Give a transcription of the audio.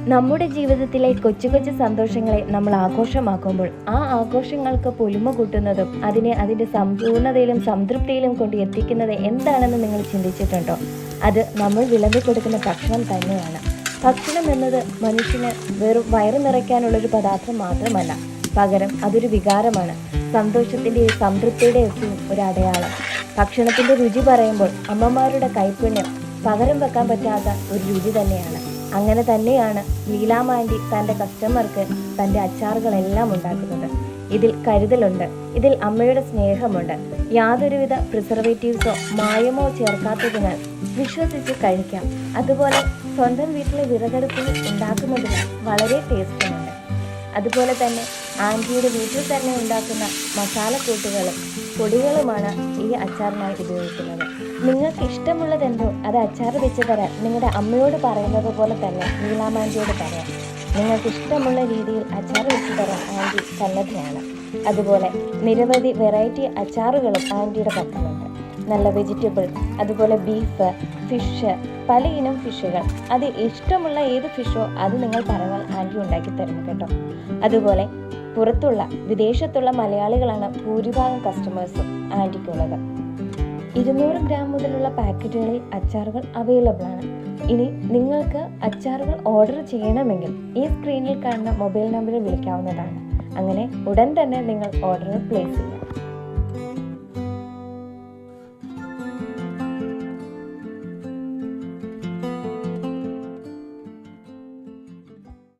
നമ്മുടെ ജീവിതത്തിലെ കൊച്ചു കൊച്ചു സന്തോഷങ്ങളെ നമ്മൾ ആഘോഷമാക്കുമ്പോൾ ആ ആഘോഷങ്ങൾക്ക് പൊലിമ കൂട്ടുന്നതും അതിനെ അതിൻ്റെ സമ്പൂർണ്ണതയിലും സംതൃപ്തിയിലും കൊണ്ട് എത്തിക്കുന്നത് എന്താണെന്ന് നിങ്ങൾ ചിന്തിച്ചിട്ടുണ്ടോ? അത് നമ്മൾ വിളമ്പി കൊടുക്കുന്ന ഭക്ഷണം തന്നെയാണ്. ഭക്ഷണം എന്നത് മനുഷ്യന് വെറും വയറ് നിറയ്ക്കാനുള്ളൊരു പദാർത്ഥം മാത്രമല്ല, പകരം അതൊരു വികാരമാണ്. സന്തോഷത്തിൻ്റെയും സംതൃപ്തിയുടെയൊക്കെയും ഒരു അടയാളം. ഭക്ഷണത്തിൻ്റെ രുചി പറയുമ്പോൾ അമ്മമാരുടെ കൈപ്പുണ്യം പകരം വെക്കാൻ പറ്റാത്ത ഒരു രുചി തന്നെയാണ്. അങ്ങനെ തന്നെയാണ് ലീലാമാൻറ്റി തൻ്റെ കസ്റ്റമർക്ക് തൻ്റെ അച്ചാറുകളെല്ലാം ഉണ്ടാക്കുന്നത്. ഇതിൽ കരുതലുണ്ട്, ഇതിൽ അമ്മയുടെ സ്നേഹമുണ്ട്. യാതൊരുവിധ പ്രിസർവേറ്റീവ്സോ മായമോ ചേർക്കാത്തതിനാൽ വിശ്വസിച്ച് കഴിക്കാം. അതുപോലെ സ്വന്തം വീട്ടിലെ വിറകടുപ്പിൽ ഉണ്ടാക്കുന്നതിന് വളരെ ടേസ്റ്റുമുണ്ട്. അതുപോലെ തന്നെ ആൻറ്റിയുടെ വീട്ടിൽ തന്നെ ഉണ്ടാക്കുന്ന മസാലക്കൂട്ടുകളും പൊടികളുമാണ് ഈ അച്ചാറിനായി ഉപയോഗിക്കുന്നത്. നിങ്ങൾക്ക് ഇഷ്ടമുള്ളതെന്തോ അത് അച്ചാർ വെച്ച് തരാൻ നിങ്ങളുടെ അമ്മയോട് പറയുന്നത് പോലെ തന്നെ ലീലാമാൻറ്റിയോട് പറയാം. നിങ്ങൾക്ക് ഇഷ്ടമുള്ള രീതിയിൽ അച്ചാർ വെച്ച് തരാൻ ആൻറ്റി സന്നദ്ധയാണ്. അതുപോലെ നിരവധി വെറൈറ്റി അച്ചാറുകളും ആൻറ്റിയുടെ പക്കലുണ്ട്. നല്ല വെജിറ്റബിൾ, അതുപോലെ ബീഫ്, ഫിഷ്, പല ഇനം ഫിഷുകൾ. അത് ഇഷ്ടമുള്ള ഏത് ഫിഷോ അത് നിങ്ങൾ പറഞ്ഞാൽ ആൻറ്റി ഉണ്ടാക്കി തരുന്നു കേട്ടോ. അതുപോലെ പുറത്തുള്ള വിദേശത്തുള്ള മലയാളികളാണ് ഭൂരിഭാഗം കസ്റ്റമേഴ്സും ആൻറ്റിക്കുള്ളത്. 200 ഗ്രാം മുതലുള്ള പാക്കറ്റുകളിൽ അച്ചാറുകൾ അവൈലബിൾ ആണ്. ഇനി നിങ്ങൾക്ക് അച്ചാറുകൾ ഓർഡർ ചെയ്യണമെങ്കിൽ ഈ സ്ക്രീനിൽ കാണുന്ന മൊബൈൽ നമ്പറിൽ വിളിക്കാവുന്നതാണ്. അങ്ങനെ ഉടൻ തന്നെ നിങ്ങൾ ഓർഡർ പ്ലേസ് ചെയ്യാം.